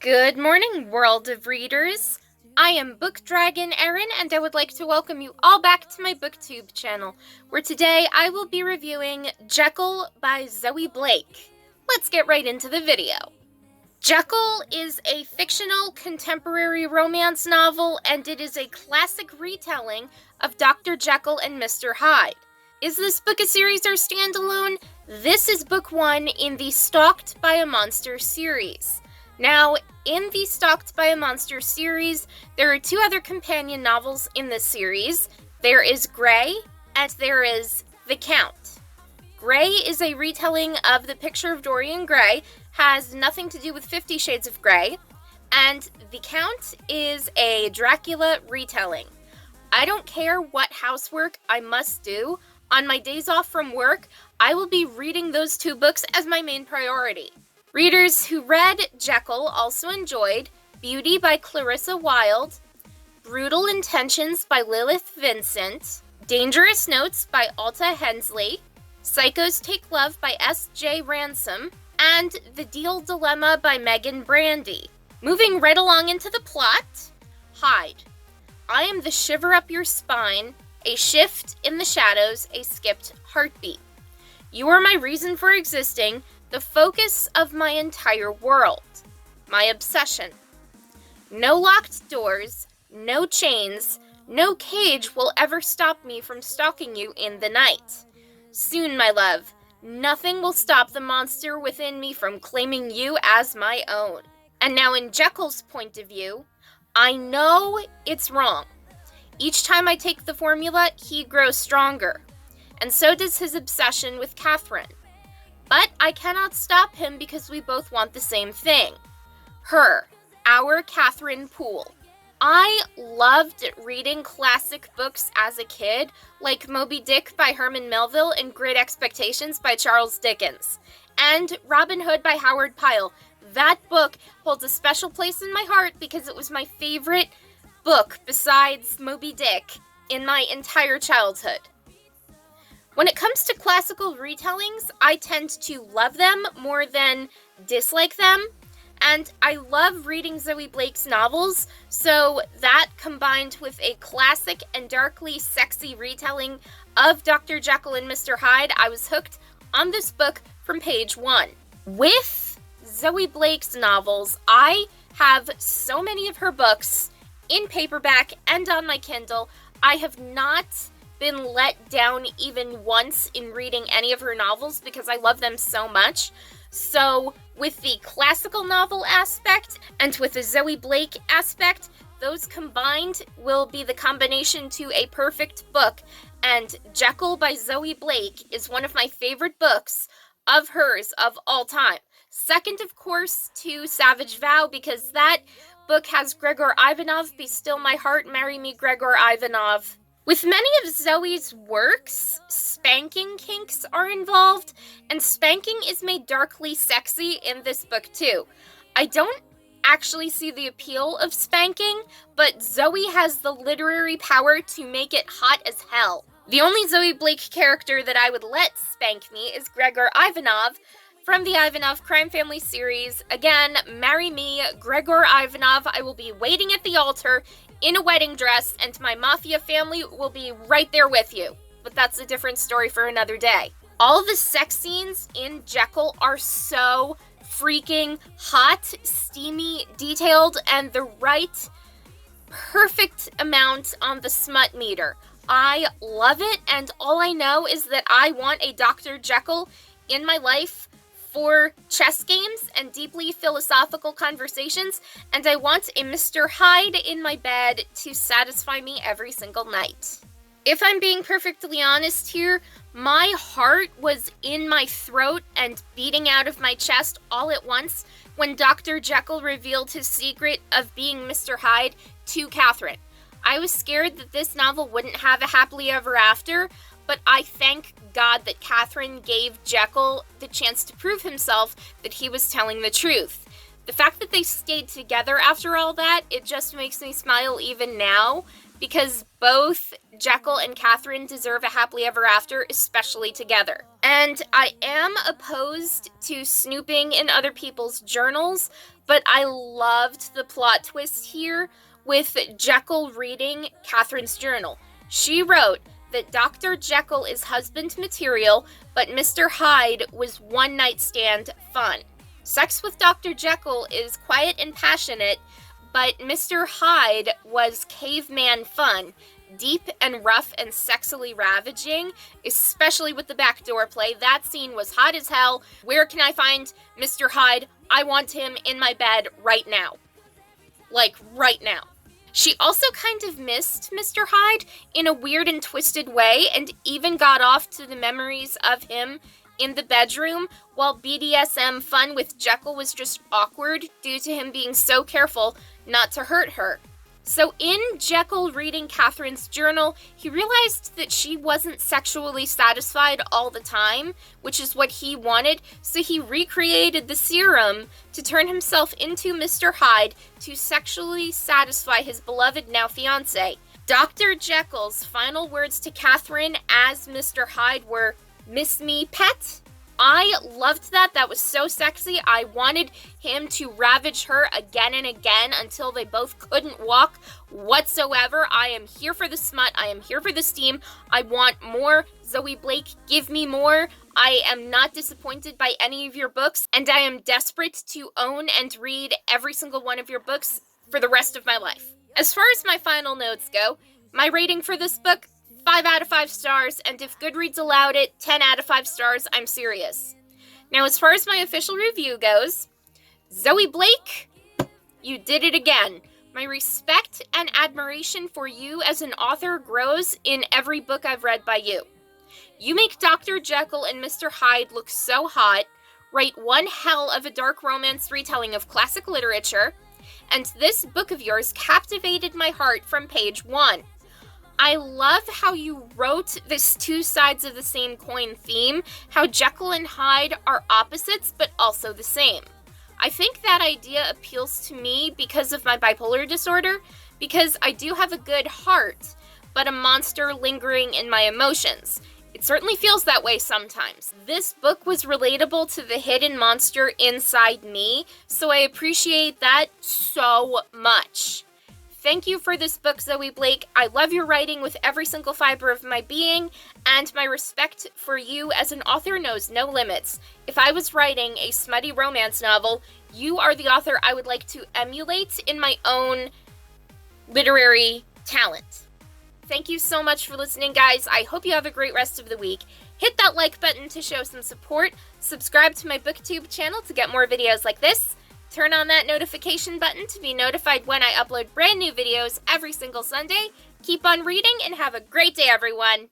Good morning, world of readers. I am Book Dragon Erin, and I would like to welcome you all back to my BookTube channel, where today I will be reviewing Jekyll by Zoe Blake. Let's get right into the video. Jekyll is a fictional contemporary romance novel, and it is a classic retelling of Dr. Jekyll and Mr. Hyde. Is this book a series or standalone? This is book one in the Stalked by a Monster series. Now, in the Stalked by a Monster series, there are two other companion novels in this series. There is Grey, and there is The Count. Grey is a retelling of The Picture of Dorian Gray, has nothing to do with 50 Shades of Grey, and The Count is a Dracula retelling. I don't care what housework I must do. On my days off from work, I will be reading those two books as my main priority. Readers who read Jekyll also enjoyed Beauty by Clarissa Wilde, Brutal Intentions by Lilith Vincent, Dangerous Notes by Alta Hensley, Psychos Take Love by S.J. Ransom, and The Deal Dilemma by Megan Brandy. Moving right along into the plot, Hyde. I am the shiver up your spine, a shift in the shadows, a skipped heartbeat. You are my reason for existing, the focus of my entire world, my obsession. No locked doors, no chains, no cage will ever stop me from stalking you in the night. Soon, my love, nothing will stop the monster within me from claiming you as my own. And now in Jekyll's point of view, I know it's wrong. Each time I take the formula, he grows stronger. And so does his obsession with Catherine. But I cannot stop him because we both want the same thing. Her, our Catherine Poole. I loved reading classic books as a kid, like Moby Dick by Herman Melville and Great Expectations by Charles Dickens, and Robin Hood by Howard Pyle. That book holds a special place in my heart because it was my favorite book besides Moby Dick in my entire childhood. When it comes to classical retellings, I tend to love them more than dislike them, and I love reading Zoe Blake's novels, so that combined with a classic and darkly sexy retelling of Dr. Jekyll and Mr. Hyde, I was hooked on this book from page one. With Zoe Blake's novels, I have so many of her books in paperback and on my Kindle. I have not been let down even once in reading any of her novels because I love them so much. So with the classical novel aspect and with the Zoe Blake aspect, those combined will be the combination to a perfect book. And Jekyll by Zoe Blake is one of my favorite books of hers of all time. Second, of course, to Savage Vow, because that book has Gregor Ivanov, Be Still My Heart, Marry Me, Gregor Ivanov. With many of Zoe's works, spanking kinks are involved, and spanking is made darkly sexy in this book too. I don't actually see the appeal of spanking, but Zoe has the literary power to make it hot as hell. The only Zoe Blake character that I would let spank me is Gregor Ivanov from the Ivanov Crime Family series. Again, marry me, Gregor Ivanov. I will be waiting at the altar in a wedding dress, and my mafia family will be right there with you. But that's a different story for another day. All the sex scenes in Jekyll are so freaking hot, steamy, detailed, and the right perfect amount on the smut meter. I love it, and all I know is that I want a Dr. Jekyll in my life for chess games and deeply philosophical conversations, and I want a Mr. Hyde in my bed to satisfy me every single night. If I'm being perfectly honest here, my heart was in my throat and beating out of my chest all at once when Dr. Jekyll revealed his secret of being Mr. Hyde to Catherine. I was scared that this novel wouldn't have a happily ever after, but I thank God that Catherine gave Jekyll the chance to prove himself that he was telling the truth. The fact that they stayed together after all that, it just makes me smile even now, because both Jekyll and Catherine deserve a happily ever after, especially together. And I am opposed to snooping in other people's journals, but I loved the plot twist here with Jekyll reading Catherine's journal. She wrote that Dr. Jekyll is husband material, but Mr. Hyde was one-night stand fun. Sex with Dr. Jekyll is quiet and passionate, but Mr. Hyde was caveman fun, deep and rough and sexily ravaging, especially with the backdoor play. That scene was hot as hell. Where can I find Mr. Hyde? I want him in my bed right now. Like, right now. She also kind of missed Mr. Hyde in a weird and twisted way, and even got off to the memories of him in the bedroom, while BDSM fun with Jekyll was just awkward due to him being so careful not to hurt her. So in Jekyll reading Catherine's journal, he realized that she wasn't sexually satisfied all the time, which is what he wanted, so he recreated the serum to turn himself into Mr. Hyde to sexually satisfy his beloved now fiancé. Dr. Jekyll's final words to Catherine as Mr. Hyde were, "Miss me, pet?" I loved that. That was so sexy. I wanted him to ravage her again and again until they both couldn't walk whatsoever. I am here for the smut. I am here for the steam. I want more. Zoe Blake, give me more. I am not disappointed by any of your books, and I am desperate to own and read every single one of your books for the rest of my life. As far as my final notes go, my rating for this book, 5 out of 5 stars, and if Goodreads allowed it, 10 out of 5 stars, I'm serious. Now, as far as my official review goes, Zoe Blake, you did it again. My respect and admiration for you as an author grows in every book I've read by you. You make Dr. Jekyll and Mr. Hyde look so hot, write one hell of a dark romance retelling of classic literature, and this book of yours captivated my heart from page 1. I love how you wrote this two sides of the same coin theme, how Jekyll and Hyde are opposites but also the same. I think that idea appeals to me because of my bipolar disorder, because I do have a good heart, but a monster lingering in my emotions. It certainly feels that way sometimes. This book was relatable to the hidden monster inside me, so I appreciate that so much. Thank you for this book, Zoe Blake. I love your writing with every single fiber of my being, and my respect for you as an author knows no limits. If I was writing a smutty romance novel, you are the author I would like to emulate in my own literary talent. Thank you so much for listening, guys. I hope you have a great rest of the week. Hit that like button to show some support. Subscribe to my BookTube channel to get more videos like this. Turn on that notification button to be notified when I upload brand new videos every single Sunday. Keep on reading and have a great day, everyone.